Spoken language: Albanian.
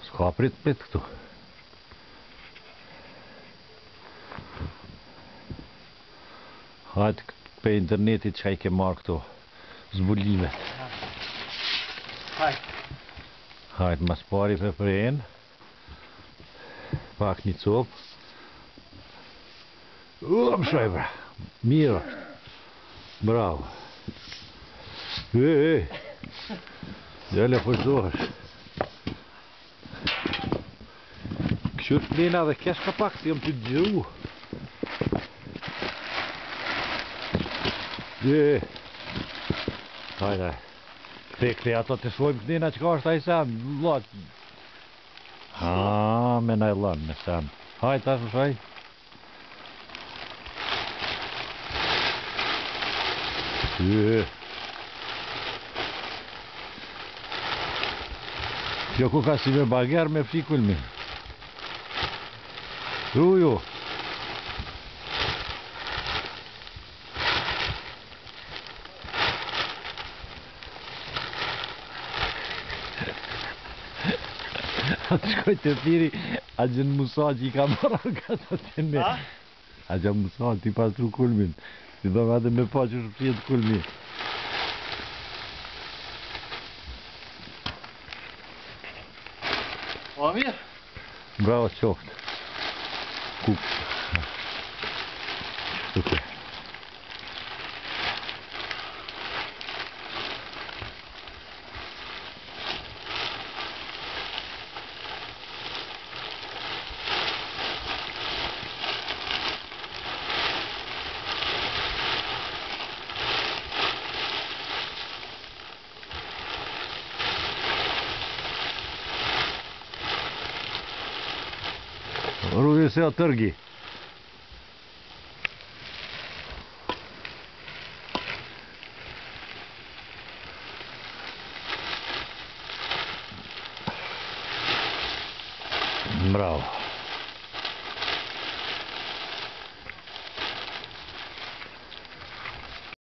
S'ka prit këtu. Hajtë pe internetit që i ke marrë këtu zbulimet. Hajtë mas pari për prejnë. Pak një copë. Më shoj bra. Mirë është. Bravo. Djale përzohesh. Këshur plena dhe kesh ka pak të jam të gjëru. Hajde. Këte ato të shojmë plena që ka është a i sen. Lot. Me na i lanë me sen. Hajde tash më shoj. Kjo ku ka si me bager me fri kulmi. Ju. Atë shkoj të thiri Agjen Musa që i ka marrë orgat atë me. Agjen Musa ti pastru kulmin. Ti do edhe me pa që shpjet kulmi. O mirë? Bravo qoftë. Kup. Super. Rrugë se o tërgi. Bravo.